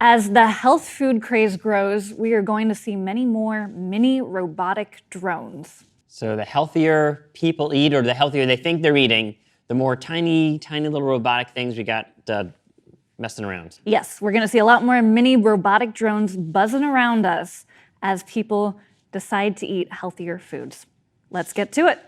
As the health food craze grows, we are going to see many more mini robotic drones. So the healthier people eat, or the healthier they think they're eating, the more tiny little robotic things we got messing around. Yes, we're going to see a lot more mini robotic drones buzzing around us as people decide to eat healthier foods. Let's get to it.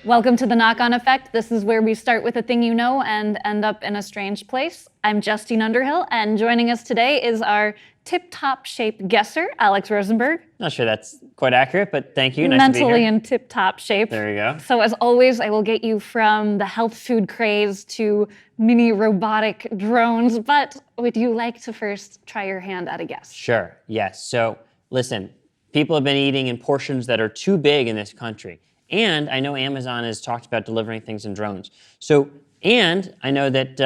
Welcome to the Knock-On Effect. This is where we start with a thing you know and end up in a strange place. I'm Justine Underhill, and joining us today is our tip-top shape guesser, Alex Rosenberg. Not sure that's quite accurate, but thank you. Nice to be here. Mentally in tip-top shape. There you go. So as always, I will get you from the health food craze to mini robotic drones, but would you like to first try your hand at a guess? Sure, yes. So listen, people have been eating in portions that are too big in this country. And I know Amazon has talked about delivering things in drones. And I know that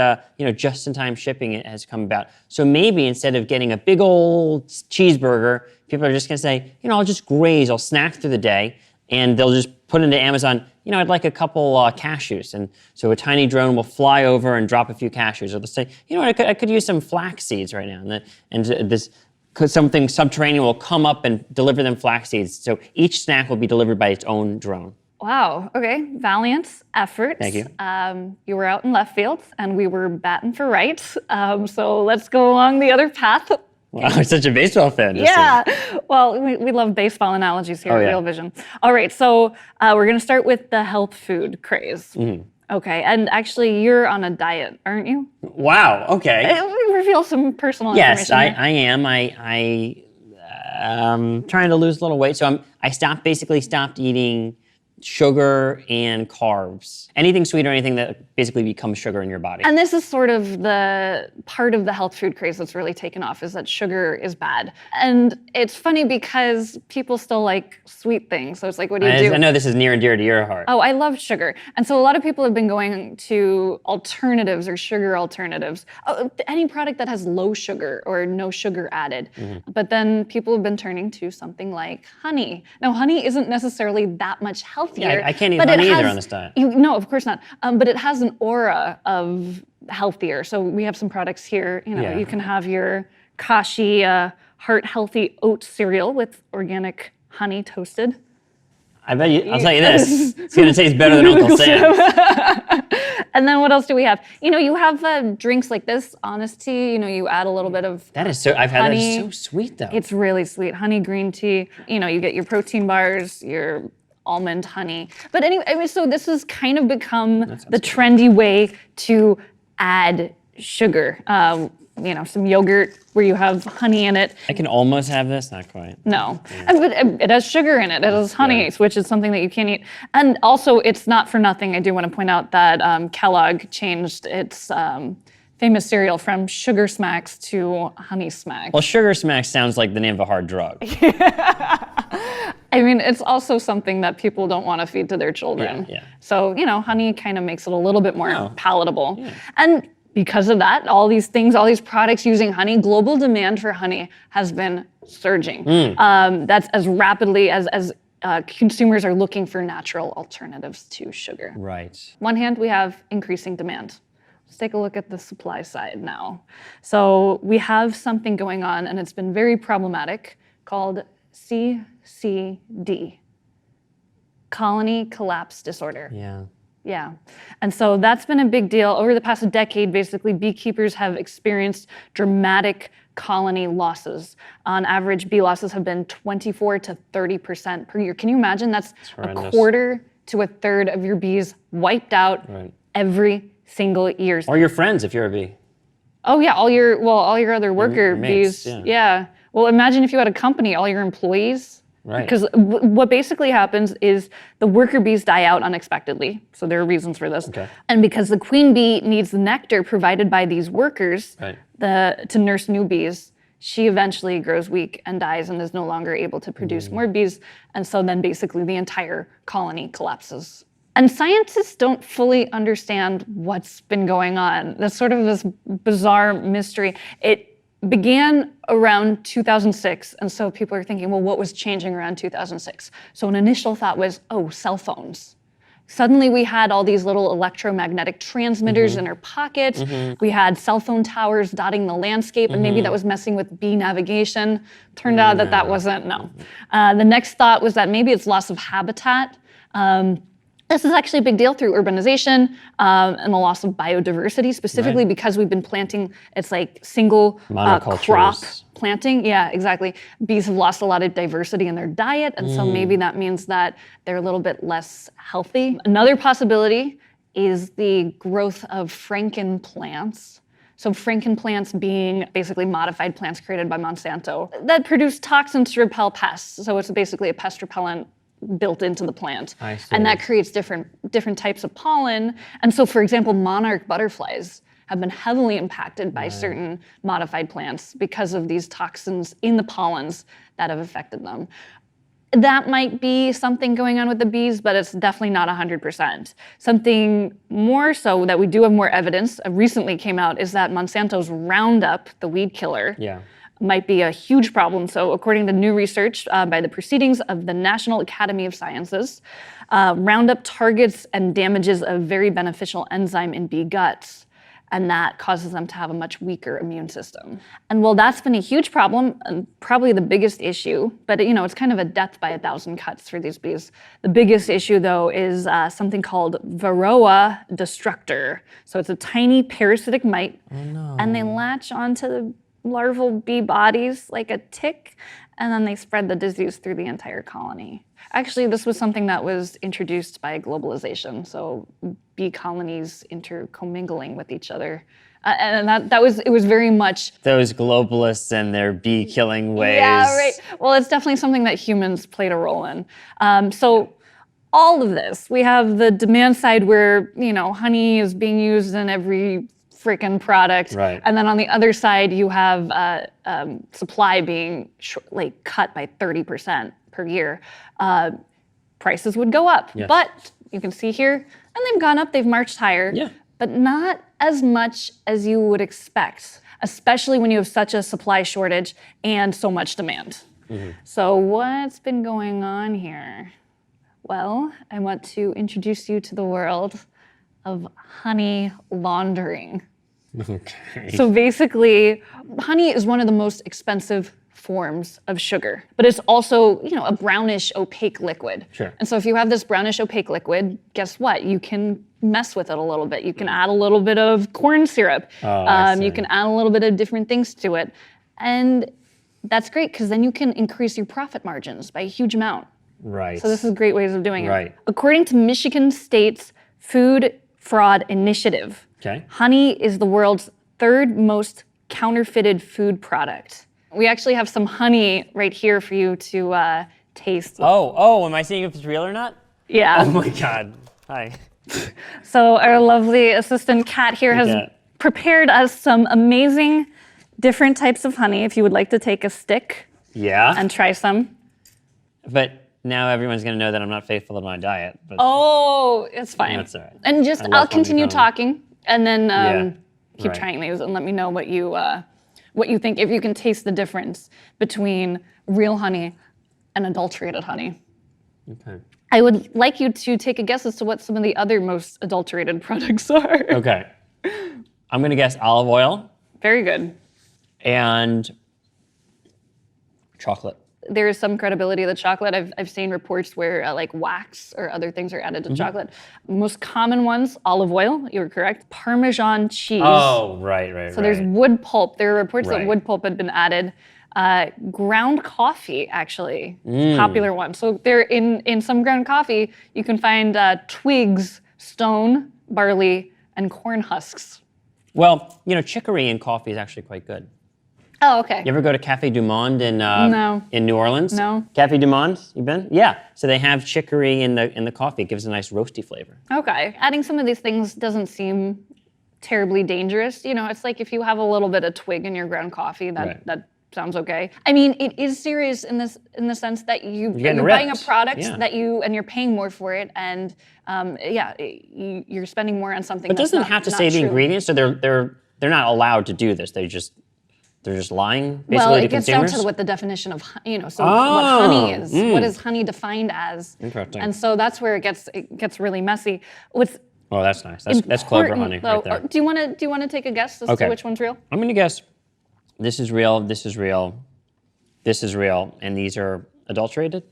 just-in-time shipping has come about. So maybe instead of getting a big old cheeseburger, people are just gonna say, I'll just graze, I'll snack through the day, and they'll just put into Amazon, I'd like a couple cashews. And so a tiny drone will fly over and drop a few cashews. Or they'll say, I could use some flax seeds right now. Something subterranean will come up and deliver them flax seeds. So each snack will be delivered by its own drone. Wow, okay, valiant effort. Thank you. You were out in left field and we were batting for right. So let's go along the other path. Wow, you're such a baseball fan. Yeah, well, we love baseball analogies here at Real Vision. All right, so we're gonna start with the health food craze. Mm-hmm. Okay, and actually you're on a diet, aren't you? Wow, okay. We reveal some personal information. Yes, I am. I'm trying to lose a little weight, so I basically stopped eating sugar and carbs. Anything sweet or anything that basically becomes sugar in your body. And this is sort of the part of the health food craze that's really taken off, is that sugar is bad. And it's funny because people still like sweet things. So it's like, what do you do? I know this is near and dear to your heart. Oh, I love sugar. And so a lot of people have been going to alternatives or sugar alternatives. Any product that has low sugar or no sugar added. Mm-hmm. But then people have been turning to something like honey. Now, honey isn't necessarily that much healthier. Yeah, I can't eat honey either on this diet. No, of course not. But it has an aura of healthier. So we have some products here. You can have your Kashi heart healthy oat cereal with organic honey toasted. I bet you. I'll tell you this: it's gonna taste better than Uncle Sam's. And then what else do we have? You have drinks like this, Honest Tea. You add a little bit of that is so. I've had honey. That. It's so sweet though. It's really sweet. Honey green tea. You get your protein bars, your almond honey. But anyway, so this has kind of become the trendy way to add sugar. Some yogurt where you have honey in it. I can almost have this, not quite. No, but it has sugar in it. It has honey, which is something that you can't eat. And also, it's not for nothing. I do want to point out that Kellogg changed its famous cereal from Sugar Smacks to Honey Smacks. Well, Sugar Smacks sounds like the name of a hard drug. I mean, it's also something that people don't want to feed to their children. Yeah. So, honey kind of makes it a little bit more palatable. Yeah. And because of that, all these products using honey, global demand for honey has been surging. That's as rapidly as consumers are looking for natural alternatives to sugar. Right. One hand, we have increasing demand. Let's take a look at the supply side now. So we have something going on, and it's been very problematic, called CCD, colony collapse disorder. Yeah. And so that's been a big deal. Over the past decade, basically, beekeepers have experienced dramatic colony losses. On average, bee losses have been 24 to 30% per year. Can you imagine? That's a quarter to a third of your bees wiped out every single year. Or your friends if you're a bee. Oh yeah, all your other worker mates, bees. Yeah. Well, imagine if you had a company, all your employees. Right. Because what basically happens is the worker bees die out unexpectedly. So there are reasons for this. Okay. And because the queen bee needs the nectar provided by these workers to nurse new bees, she eventually grows weak and dies and is no longer able to produce more bees. And so then basically the entire colony collapses. And scientists don't fully understand what's been going on. That's sort of this bizarre mystery. began around 2006. And so people are thinking, well, what was changing around 2006? So an initial thought was, oh, cell phones. Suddenly we had all these little electromagnetic transmitters in our pockets. We had cell phone towers dotting the landscape, and maybe that was messing with bee navigation. Turned out that wasn't, no. The next thought was that maybe it's loss of habitat. This is actually a big deal through urbanization and the loss of biodiversity, specifically because we've been planting, it's like single crop planting. Yeah, exactly. Bees have lost a lot of diversity in their diet, and so maybe that means that they're a little bit less healthy. Another possibility is the growth of frankenplants. So frankenplants being basically modified plants created by Monsanto that produce toxins to repel pests. So it's basically a pest repellent built into the plant. And that creates different types of pollen. And so, for example, monarch butterflies have been heavily impacted by certain modified plants because of these toxins in the pollens that have affected them. That might be something going on with the bees, but it's definitely not 100%. Something more so that we do have more evidence recently came out is that Monsanto's Roundup, the weed killer, might be a huge problem. So according to new research by the Proceedings of the National Academy of Sciences, Roundup targets and damages a very beneficial enzyme in bee guts, and that causes them to have a much weaker immune system. And while that's been a huge problem, and probably the biggest issue, but it's kind of a death by 1,000 cuts for these bees. The biggest issue though is something called Varroa destructor. So it's a tiny parasitic mite, and they latch onto the larval bee bodies like a tick, and then they spread the disease through the entire colony. Actually, this was something that was introduced by globalization, so bee colonies intercommingling with each other. And it was very much those globalists and their bee killing ways. Yeah, right. Well, it's definitely something that humans played a role in. So all of this, we have the demand side where, honey is being used in every freaking product. Right. And then on the other side, you have supply being cut by 30% per year. Prices would go up. Yes. But you can see here, and they've gone up, they've marched higher, but not as much as you would expect, especially when you have such a supply shortage and so much demand. So what's been going on here? Well, I want to introduce you to the world of honey laundering. Okay. So basically, honey is one of the most expensive forms of sugar, but it's also, a brownish opaque liquid. Sure. And so if you have this brownish opaque liquid, guess what? You can mess with it a little bit. You can add a little bit of corn syrup. You can add a little bit of different things to it. And that's great because then you can increase your profit margins by a huge amount. Right. So this is great ways of doing it. Right. According to Michigan State's Food Fraud Initiative, honey is the world's third most counterfeited food product. We actually have some honey right here for you to taste. Oh, am I seeing if it's real or not? Yeah. Oh my God. Hi. So our lovely assistant Kat here has prepared us some amazing different types of honey. If you would like to take a stick and try some. But now everyone's going to know that I'm not faithful to my diet. But oh, it's fine. That's all right. And I'll continue talking and then keep trying these and let me know what you think, if you can taste the difference between real honey and adulterated honey. Okay. I would like you to take a guess as to what some of the other most adulterated products are. Okay. I'm going to guess olive oil. Very good. And chocolate. There is some credibility to the chocolate. I've seen reports where like wax or other things are added to chocolate. Most common ones, olive oil, you were correct. Parmesan cheese. Oh, right. So there's wood pulp. There are reports that wood pulp had been added. Ground coffee, actually, is a popular one. So there, in some ground coffee, you can find twigs, stone, barley, and corn husks. Well, chicory in coffee is actually quite good. Oh, okay. You ever go to Café Du Monde in New Orleans? No. Café Du Monde, you been? Yeah. So they have chicory in the coffee. It gives a nice roasty flavor. Okay. Adding some of these things doesn't seem terribly dangerous. It's like if you have a little bit of twig in your ground coffee, that sounds okay. I mean, it is serious in the sense that you're buying a product that you're paying more for it, and you're spending more on something. But that's doesn't not, have to not say the true. ingredients, so they're not allowed to do this. They're They're just lying basically Well, to it gets down consumers? to what the definition of, so what honey is. What is honey defined as? Interesting. And so that's where it gets really messy. What's Oh, that's nice. That's clever honey important, though, right there. do you want to take a guess as to which one's real? I'm going to guess this is real, this is real, this is real, and these are adulterated?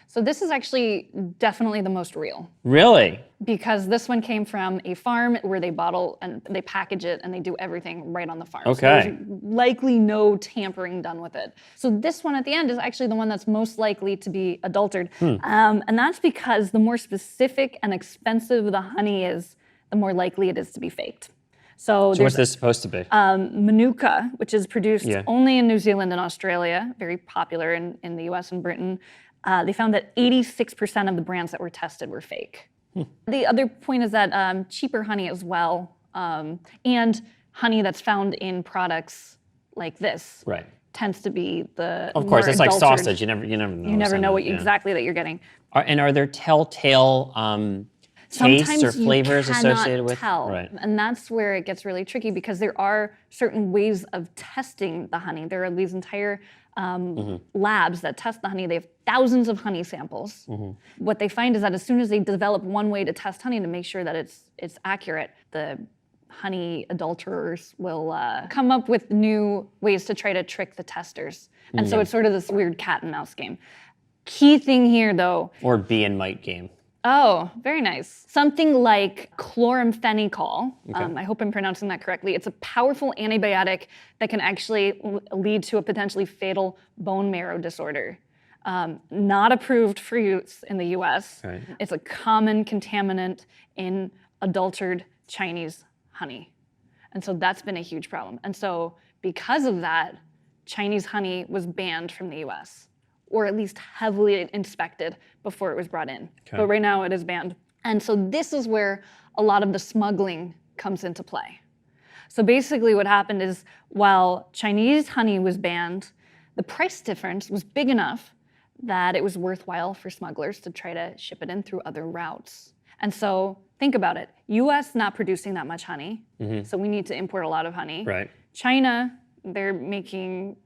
So this is actually definitely the most real. Really? Because this one came from a farm where they bottle and they package it and they do everything right on the farm. Okay. So there's likely no tampering done with it. So this one at the end is actually the one that's most likely to be adulterated. And that's because the more specific and expensive the honey is, the more likely it is to be faked. So what's this supposed to be? Manuka, which is produced only in New Zealand and Australia, very popular in the US and Britain. They found that 86% of the brands that were tested were fake. The other point is that cheaper honey as well, and honey that's found in products like this tends to be the Of course, more it's like adulterated. sausage. You never know. You never know what exactly that you're getting. And are there telltale tastes or flavors associated with? Tell. Right. And that's where it gets really tricky because there are certain ways of testing the honey. There are these entire labs that test the honey. They have thousands of honey samples. What they find is that as soon as they develop one way to test honey to make sure that it's accurate, the honey adulterers will come up with new ways to try to trick the testers. And so it's sort of this weird cat and mouse game. Key thing here, though. Or bee and mite game. Oh, very nice. Something like chloramphenicol. I hope I'm pronouncing that correctly. It's a powerful antibiotic that can actually lead to a potentially fatal bone marrow disorder. Not approved for use in the US. Right. It's a common contaminant in adulterated Chinese honey. And so that's been a huge problem. And so because of that, Chinese honey was banned from the US, or at least heavily inspected before it was brought in. But right now it is banned. And so this is where a lot of the smuggling comes into play. So basically what happened is while Chinese honey was banned, the price difference was big enough that it was worthwhile for smugglers to try to ship it in through other routes. And so think about it. US not producing that much honey, so we need to import a lot of honey. Right. China, they're making,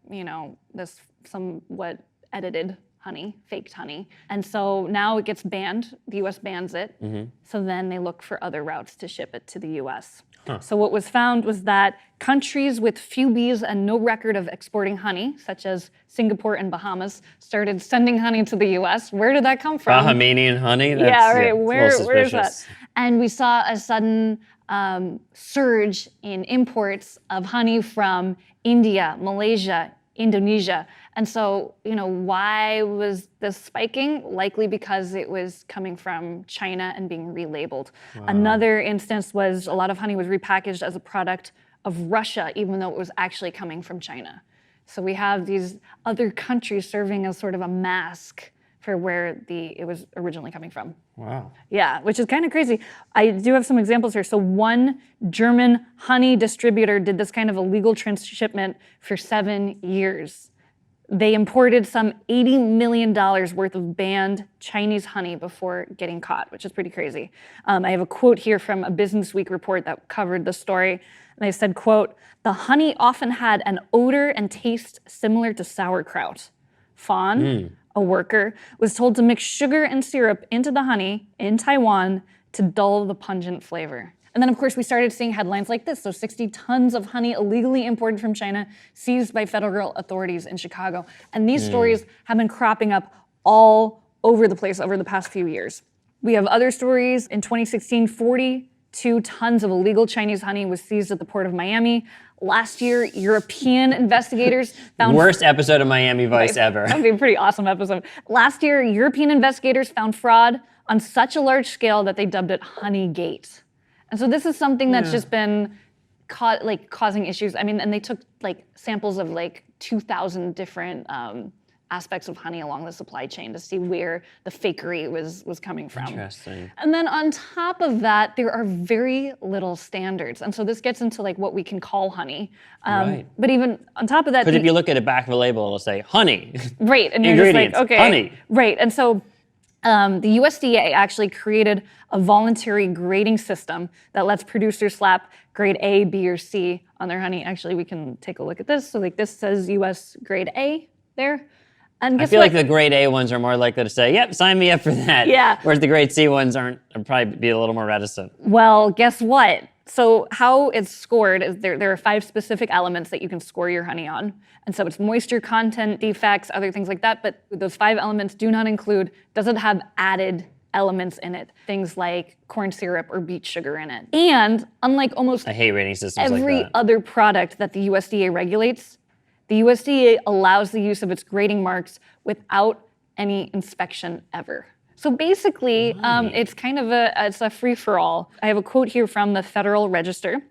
this somewhat edited honey, faked honey. And so now it gets banned, the US bans it, so then they look for other routes to ship it to the US. So what was found was that countries with few bees and no record of exporting honey, such as Singapore and Bahamas, started sending honey to the US. Where did that come from? Bahamian honey? Where is that? And we saw a sudden surge in imports of honey from India, Malaysia, Indonesia. And so, why was this spiking? Likely because it was coming from China and being relabeled. Wow. Another instance was a lot of honey was repackaged as a product of Russia, even though it was actually coming from China. So we have these other countries serving as sort of a mask for where it was originally coming from. Wow. Yeah, which is kind of crazy. I do have some examples here. So one German honey distributor did this kind of illegal transshipment for 7 years. They imported some $80 million worth of banned Chinese honey before getting caught, which is pretty crazy. I have a quote here from a Business Week report that covered the story. And they said, quote, "The honey often had an odor and taste similar to sauerkraut. Fawn, a worker, was told to mix sugar and syrup into the honey in Taiwan to dull the pungent flavor." And then, of course, we started seeing headlines like this. So 60 tons of honey illegally imported from China, seized by federal authorities in Chicago. And these stories have been cropping up all over the place over the past few years. We have other stories. In 2016, 42 tons of illegal Chinese honey was seized at the port of Miami. Last year, European investigators found... Worst episode of Miami Vice ever. That would be a pretty awesome episode. Last year, European investigators found fraud on such a large scale that they dubbed it Honeygate. And so this is something that's just been causing issues. I mean, and they took samples of 2,000 different aspects of honey along the supply chain to see where the fakery was coming from. Interesting. And then on top of that, there are very little standards. And so this gets into what we can call honey. Right. But even on top of that... Because if you look at the back of a label, it'll say honey. Right. And you're ingredients, just okay. Honey. Right. And so the USDA actually created a voluntary grading system that lets producers slap grade A, B, or C on their honey. Actually, we can take a look at this. So like this says US grade A there. And I guess feel what? like the grade A ones are more likely to say, yep, sign me up for that. Yeah. Whereas the grade C ones are probably be a little more reticent. Well, guess what? So how it's scored is there are 5 specific elements that you can score your honey on. And so it's moisture content, defects, other things like that. But those 5 elements do not include, does it have added elements in it? Things like corn syrup or beet sugar in it. And unlike almost I hate rating systems like every that. other product that the USDA regulates, the USDA allows the use of its grading marks without any inspection ever. So basically, it's kind of it's a free-for-all. I have a quote here from the Federal Register,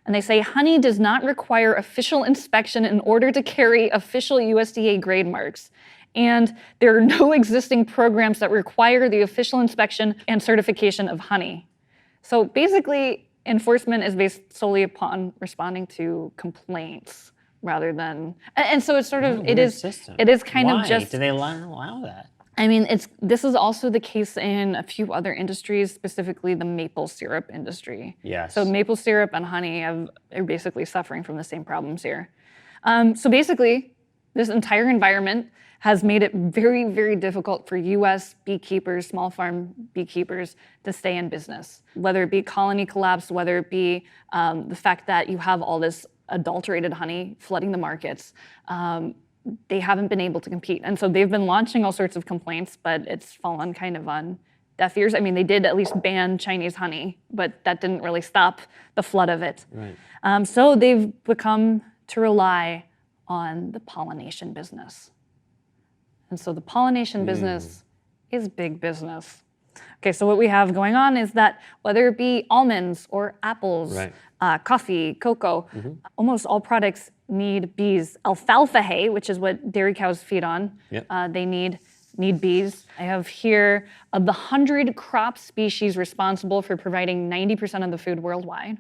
and they say, honey does not require official inspection in order to carry official USDA grade marks. And there are no existing programs that require the official inspection and certification of honey. So basically, enforcement is based solely upon responding to complaints rather than, and so it's sort of, it is kind Why of just. do they allow that? I mean, this is also the case in a few other industries, specifically the maple syrup industry. Yes. So maple syrup and honey are basically suffering from the same problems here. So basically, this entire environment has made it very, very difficult for U.S. beekeepers, small farm beekeepers, to stay in business. Whether it be colony collapse, whether it be the fact that you have all this adulterated honey flooding the markets, they haven't been able to compete. And so they've been launching all sorts of complaints, but it's fallen kind of on deaf ears. I mean, they did at least ban Chinese honey, but that didn't really stop the flood of it. Right. So they've become to rely on the pollination business. And so the pollination business is big business. Okay, so what we have going on is that whether it be almonds or apples, Right. Coffee, cocoa, almost all products need bees. Alfalfa hay, which is what dairy cows feed on, Yep. they need bees. I have here of the 100 crop species responsible for providing 90% of the food worldwide.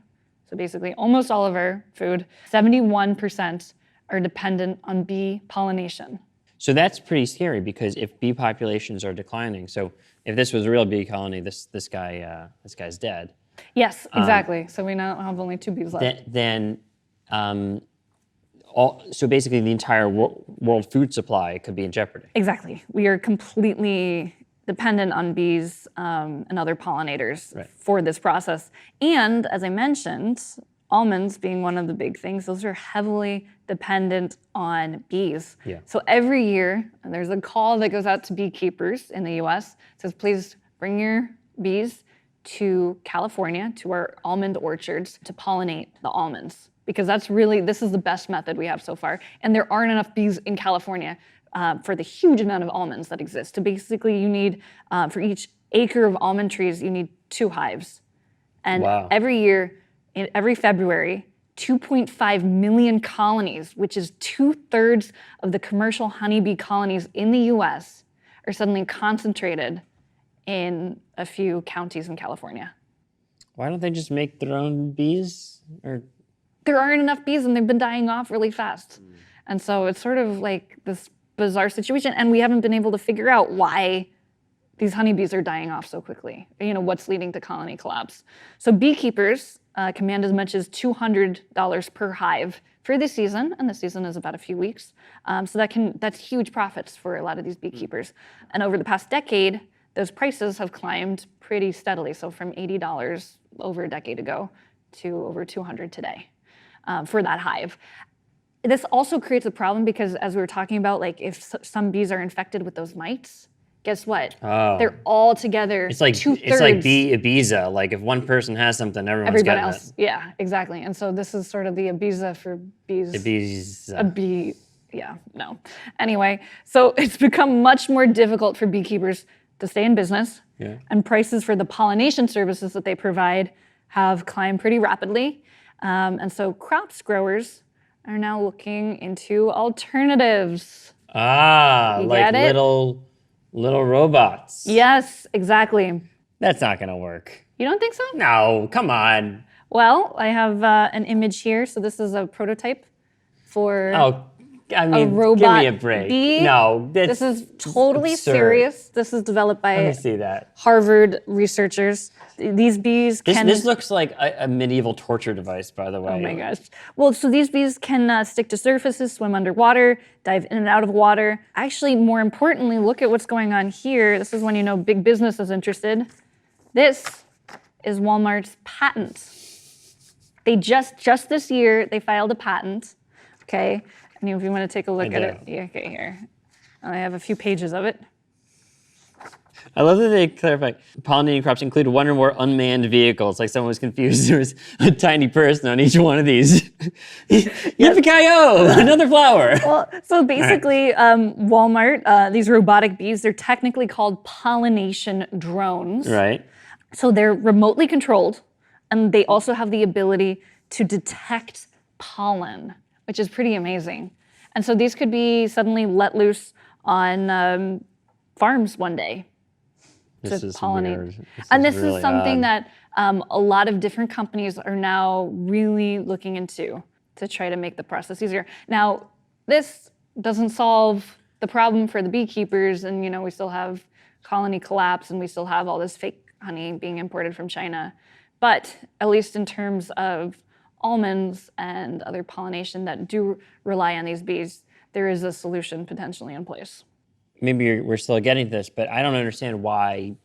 So basically almost all of our food, 71% are dependent on bee pollination. So that's pretty scary because if bee populations are declining, so if this was a real bee colony, this guy's dead. Yes, exactly. So we now have only 2 bees left. So basically the entire world food supply could be in jeopardy. Exactly. We are completely dependent on bees and other pollinators for this process. And as I mentioned, almonds being one of the big things, those are heavily dependent on bees. Yeah. So every year, there's a call that goes out to beekeepers in the US. It says, please bring your bees to California, to our almond orchards, to pollinate the almonds. Because this is the best method we have so far. And there aren't enough bees in California for the huge amount of almonds that exist. So basically you need, for each acre of almond trees, you need 2 hives. And every year, every February, 2.5 million colonies, which is 2/3 of the commercial honeybee colonies in the US, are suddenly concentrated in a few counties in California. Why don't they just make their own bees? Or there aren't enough bees and they've been dying off really fast. And so it's sort of like this bizarre situation, and we haven't been able to figure out why these honeybees are dying off so quickly. What's leading to colony collapse. So beekeepers command as much as $200 per hive for the season, and the season is about a few weeks. So that's huge profits for a lot of these beekeepers. And over the past decade, those prices have climbed pretty steadily. So from $80 over a decade ago to over $200 today for that hive. This also creates a problem because, as we were talking about, like if some bees are infected with those mites, guess what? They're all together. It's like 2/3. It's like Ibiza. Like if one person has something, everyone's getting else. it. Yeah, exactly. And so this is sort of the Ibiza for bees. Ibiza. A bee. Yeah. No. Anyway, so it's become much more difficult for beekeepers to stay in business, and prices for the pollination services that they provide have climbed pretty rapidly. And so crops growers are now looking into alternatives. You like little robots. Yes, exactly. That's not gonna work. You don't think so? No, come on. Well, I have an image here. So this is a prototype for... Oh, I mean, robot give me a break. bee. No, this is totally absurd. serious. This is developed by Let me see that. Harvard researchers. These bees can... This looks like a medieval torture device, by the way. Oh my gosh. Well, so these bees can stick to surfaces, swim underwater, dive in and out of water. Actually, more importantly, look at what's going on here. This is when you know big business is interested. This is Walmart's patent. They just this year, they filed a patent, okay? And if you want to take a look at it, yeah, okay, here. I have a few pages of it. I love that they clarify pollinating crops include one or more unmanned vehicles. Like someone was confused. There was a tiny person on each one of these. Yippee-ki-yo! Another flower. Well, so basically, Walmart, these robotic bees, they're technically called pollination drones. Right. So they're remotely controlled, and they also have the ability to detect pollen, which is pretty amazing. And so these could be suddenly let loose on farms one day. This is pollinate. weird. This really is something odd. that a lot of different companies are now really looking into to try to make the process easier. Now, this doesn't solve the problem for the beekeepers, and you know we still have colony collapse, and we still have all this fake honey being imported from China. But at least in terms of almonds and other pollination that do rely on these bees, there is a solution potentially in place. Maybe we're still getting this, but I don't understand why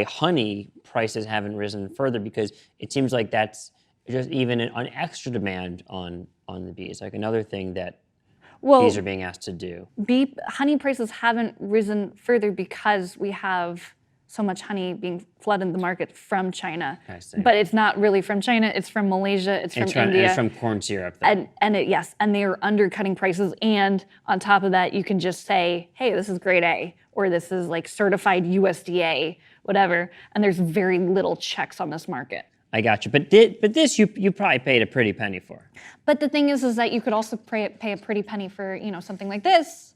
honey prices haven't risen further, because it seems like that's just even an extra demand on the bees, like another thing that bees are being asked to do. Honey prices haven't risen further because we have so much honey being flooded the market from China. I see. But it's not really from China, it's from Malaysia, it's from India. It's from corn syrup. Though. And they are undercutting prices, and on top of that, you can just say, hey, this is grade A, or this is like certified USDA, whatever, and there's very little checks on this market. I got you, but this you probably paid a pretty penny for. But the thing is that you could also pay a pretty penny for something like this,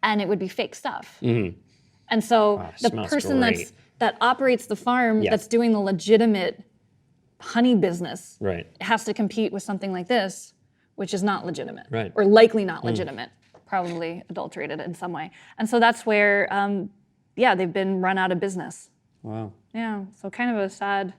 and it would be fake stuff. Mm-hmm. And so the person that operates the farm that's doing the legitimate honey business has to compete with something like this, which is not legitimate, or likely not legitimate, probably adulterated in some way. And so that's where, they've been run out of business. Wow. Yeah, so kind of a sad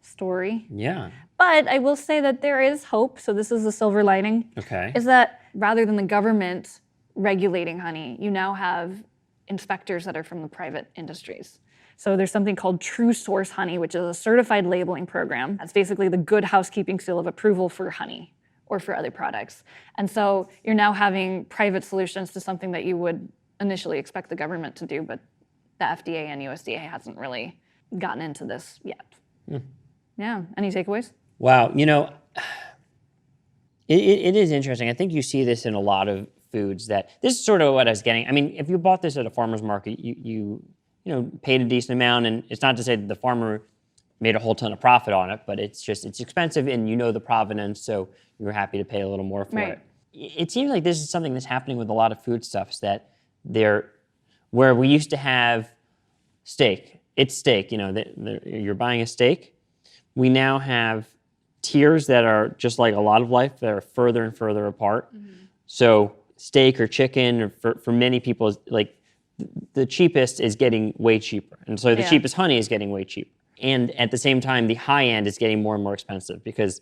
story. Yeah. But I will say that there is hope. So this is the silver lining. Okay. Is that rather than the government regulating honey, you now have inspectors that are from the private industries. So there's something called True Source Honey, which is a certified labeling program. That's basically the good housekeeping seal of approval for honey or for other products. And so you're now having private solutions to something that you would initially expect the government to do, but the FDA and USDA hasn't really gotten into this yet. Yeah, any takeaways? Wow, it is interesting. I think you see this in a lot of foods. That this is sort of what I was getting. I mean, if you bought this at a farmer's market, you paid a decent amount, and it's not to say that the farmer made a whole ton of profit on it, but it's expensive, and the provenance, so you're happy to pay a little more for it. It seems like this is something that's happening with a lot of foodstuffs, that where we used to have steak. It's steak. You're buying a steak. We now have tiers that are just like a lot of life that are further and further apart. Mm-hmm. So steak or chicken, or for many people, like the cheapest is getting way cheaper. And so the cheapest honey is getting way cheaper. And at the same time, the high end is getting more and more expensive, because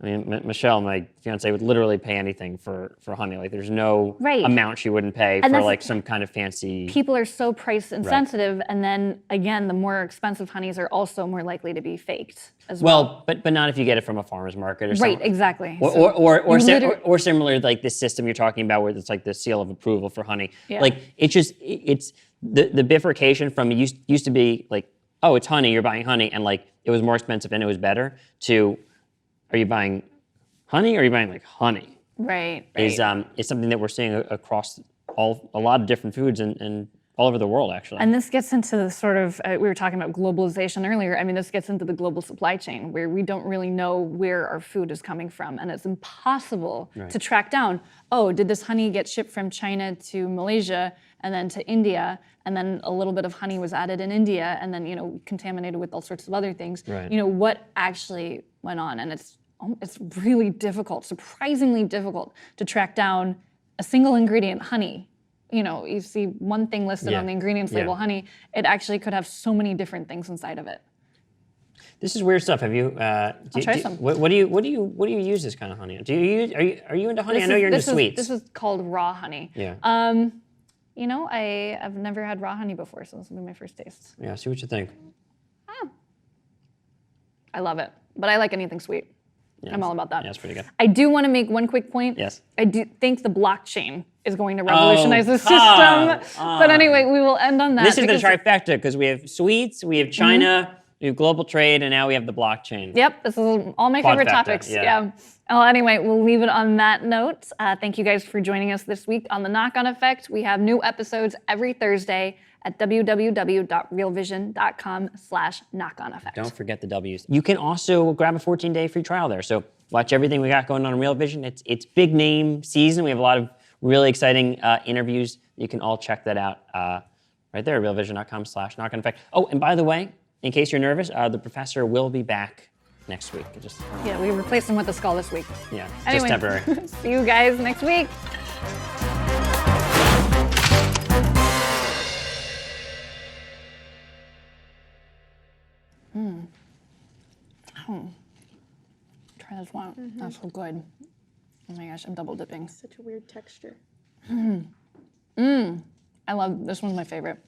Michelle, my fiance, would literally pay anything for honey. Like there's no amount she wouldn't pay for like some kind of fancy... People are so price insensitive, and then again, the more expensive honeys are also more likely to be faked as well. But not if you get it from a farmer's market or something. Right, exactly. Or similar like this system you're talking about, where it's like the seal of approval for honey. Yeah. Like it's the bifurcation from used to be like, oh, it's honey, you're buying honey, and like it was more expensive and it was better, to are you buying honey or are you buying like honey? Right. Is something that we're seeing across a lot of different foods and all over the world, actually. And this gets into the sort of, we were talking about globalization earlier. I mean, this gets into the global supply chain, where we don't really know where our food is coming from. And it's impossible to track down, oh, did this honey get shipped from China to Malaysia and then to India, and then a little bit of honey was added in India, and then, contaminated with all sorts of other things. Right. What actually went on? And it's really difficult, surprisingly difficult, to track down a single ingredient, honey, you see one thing listed on the ingredients label, honey, it actually could have so many different things inside of it. This is weird stuff. Have you? I'll try some. What do you use this kind of honey on? Are you into honey? I know you're into sweets. This is called raw honey. Yeah. I've never had raw honey before, so this will be my first taste. Yeah. See what you think. I love it, but I like anything sweet. Yeah, I'm all about that. Yeah, it's pretty good. I do want to make one quick point. Yes. I do think the blockchain is going to revolutionize the system. But anyway, we will end on that. This is the trifecta because we have sweets, we have China, we have global trade, and now we have the blockchain. Yep, this is all my favorite topics. Yeah. Well, anyway, we'll leave it on that note. Thank you guys for joining us this week on The Knock-On Effect. We have new episodes every Thursday at www.realvision.com/knockoneffect. Don't forget the W's. You can also grab a 14-day free trial there. So watch everything we got going on in Real Vision. It's big name season. We have a lot of really exciting interviews. You can all check that out right there at realvision.com/knockoneffect. Oh, and by the way, in case you're nervous, the professor will be back next week. Yeah, we replaced him with a skull this week. Yeah, anyway, just temporary. See you guys next week. Try this one. That's so good. Oh my gosh, I'm double dipping. Such a weird texture. I love, this one's my favorite.